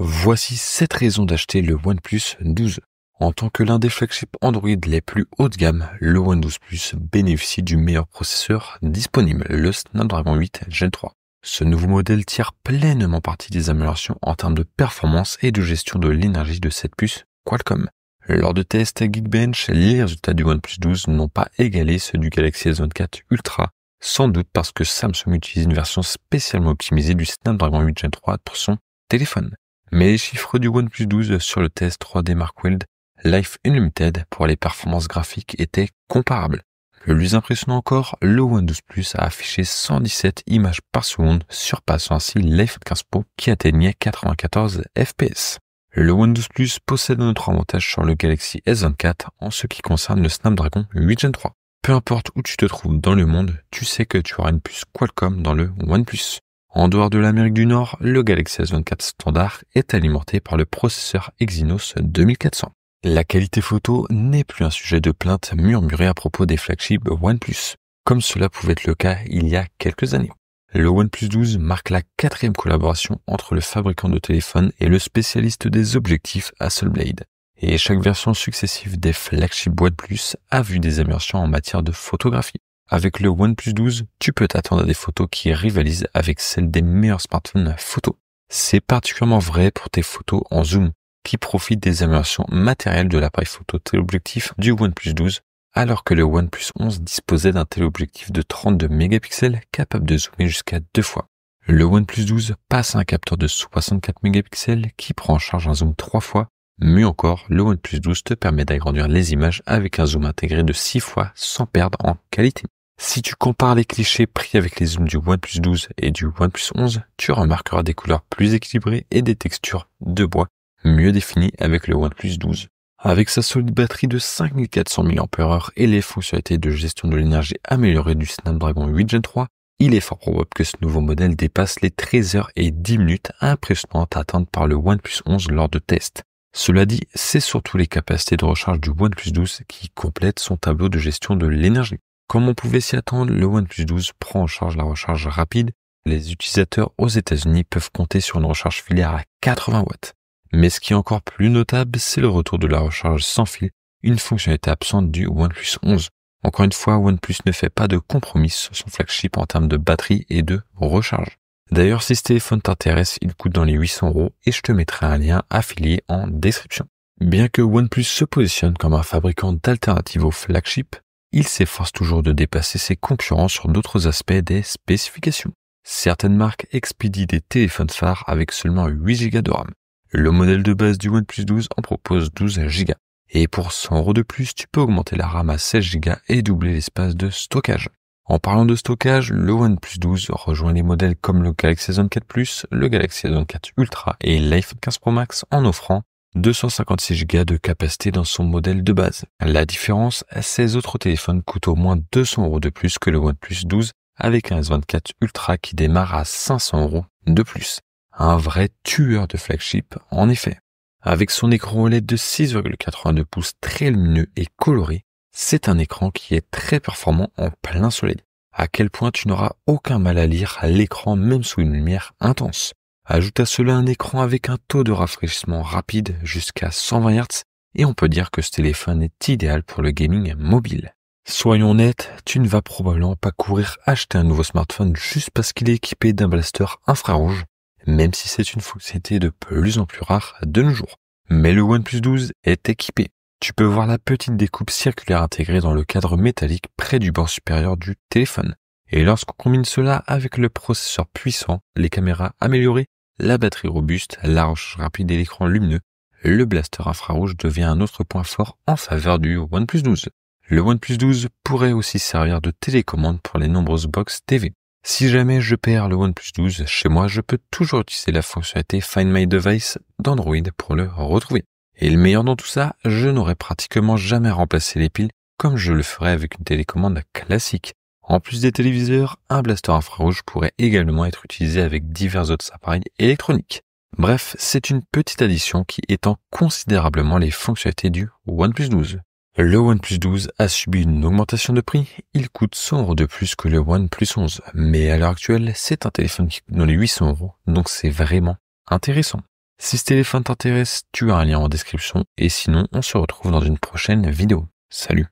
Voici 7 raisons d'acheter le OnePlus 12. En tant que l'un des flagships Android les plus haut de gamme, le One 12 Plus bénéficie du meilleur processeur disponible, le Snapdragon 8 Gen 3. Ce nouveau modèle tire pleinement parti des améliorations en termes de performance et de gestion de l'énergie de cette puce Qualcomm. Lors de tests Geekbench, les résultats du OnePlus 12 n'ont pas égalé ceux du Galaxy S24 Ultra, sans doute parce que Samsung utilise une version spécialement optimisée du Snapdragon 8 Gen 3 pour son téléphone. Mais les chiffres du OnePlus 12 sur le test 3D Mark Weld Life Unlimited pour les performances graphiques étaient comparables. Le plus impressionnant encore, le One 12 Plus a affiché 117 images par seconde, surpassant ainsi l'iPhone 15 Pro qui atteignait 94 fps. Le One 12 Plus possède un autre avantage sur le Galaxy S24 en ce qui concerne le Snapdragon 8 Gen 3. Peu importe où tu te trouves dans le monde, tu sais que tu auras une puce Qualcomm dans le OnePlus. En dehors de l'Amérique du Nord, le Galaxy S24 standard est alimenté par le processeur Exynos 2400. La qualité photo n'est plus un sujet de plainte murmuré à propos des flagships OnePlus, comme cela pouvait être le cas il y a quelques années. Le OnePlus 12 marque la 4e collaboration entre le fabricant de téléphones et le spécialiste des objectifs Hasselblad. Et chaque version successive des flagships OnePlus a vu des améliorations en matière de photographie. Avec le OnePlus 12, tu peux t'attendre à des photos qui rivalisent avec celles des meilleurs smartphones photo. C'est particulièrement vrai pour tes photos en zoom, qui profitent des améliorations matérielles de l'appareil photo téléobjectif du OnePlus 12, alors que le OnePlus 11 disposait d'un téléobjectif de 32 mégapixels capable de zoomer jusqu'à 2 fois. Le OnePlus 12 passe à un capteur de 64 mégapixels qui prend en charge un zoom 3 fois. Mieux encore, le OnePlus 12 te permet d'agrandir les images avec un zoom intégré de 6 fois sans perdre en qualité. Si tu compares les clichés pris avec les zooms du OnePlus 12 et du OnePlus 11, tu remarqueras des couleurs plus équilibrées et des textures de bois mieux définies avec le OnePlus 12. Avec sa solide batterie de 5400 mAh et les fonctionnalités de gestion de l'énergie améliorées du Snapdragon 8 Gen 3, il est fort probable que ce nouveau modèle dépasse les 13 h et 10 minutes impressionnantes atteintes par le OnePlus 11 lors de tests. Cela dit, c'est surtout les capacités de recharge du OnePlus 12 qui complètent son tableau de gestion de l'énergie. Comme on pouvait s'y attendre, le OnePlus 12 prend en charge la recharge rapide. Les utilisateurs aux États-Unis peuvent compter sur une recharge filaire à 80 watts. Mais ce qui est encore plus notable, c'est le retour de la recharge sans fil, une fonctionnalité absente du OnePlus 11. Encore une fois, OnePlus ne fait pas de compromis sur son flagship en termes de batterie et de recharge. D'ailleurs, si ce téléphone t'intéresse, il coûte dans les 800 € et je te mettrai un lien affilié en description. Bien que OnePlus se positionne comme un fabricant d'alternatives au flagship, il s'efforce toujours de dépasser ses concurrents sur d'autres aspects des spécifications. Certaines marques expédient des téléphones phares avec seulement 8 Go de RAM. Le modèle de base du OnePlus 12 en propose 12 Go. Et pour 100 € de plus, tu peux augmenter la RAM à 16 Go et doubler l'espace de stockage. En parlant de stockage, le OnePlus 12 rejoint les modèles comme le Galaxy S24 Plus, le Galaxy S24 Ultra et l'iPhone 15 Pro Max en offrant 256 Go de capacité dans son modèle de base. La différence, ces autres téléphones coûtent au moins 200 € de plus que le OnePlus 12 avec un S24 Ultra qui démarre à 500 € de plus. Un vrai tueur de flagship, en effet. Avec son écran OLED de 6,82 pouces très lumineux et coloré, c'est un écran qui est très performant en plein soleil. À quel point tu n'auras aucun mal à lire l'écran même sous une lumière intense. Ajoute à cela un écran avec un taux de rafraîchissement rapide jusqu'à 120 Hz et on peut dire que ce téléphone est idéal pour le gaming mobile. Soyons nets, tu ne vas probablement pas courir acheter un nouveau smartphone juste parce qu'il est équipé d'un blaster infrarouge, même si c'est une fonctionnalité de plus en plus rare de nos jours. Mais le OnePlus 12 est équipé. Tu peux voir la petite découpe circulaire intégrée dans le cadre métallique près du bord supérieur du téléphone. Et lorsqu'on combine cela avec le processeur puissant, les caméras améliorées, la batterie robuste, la recharge rapide et l'écran lumineux, le blaster infrarouge devient un autre point fort en faveur du OnePlus 12. Le OnePlus 12 pourrait aussi servir de télécommande pour les nombreuses box TV. Si jamais je perds le OnePlus 12 chez moi, je peux toujours utiliser la fonctionnalité Find My Device d'Android pour le retrouver. Et le meilleur dans tout ça, je n'aurai pratiquement jamais remplacé les piles comme je le ferais avec une télécommande classique. En plus des téléviseurs, un blaster infrarouge pourrait également être utilisé avec divers autres appareils électroniques. Bref, c'est une petite addition qui étend considérablement les fonctionnalités du OnePlus 12. Le OnePlus 12 a subi une augmentation de prix, il coûte 100 € de plus que le OnePlus 11, mais à l'heure actuelle, c'est un téléphone qui coûte dans les 800 €, donc c'est vraiment intéressant. Si ce téléphone t'intéresse, tu as un lien en description et sinon on se retrouve dans une prochaine vidéo. Salut!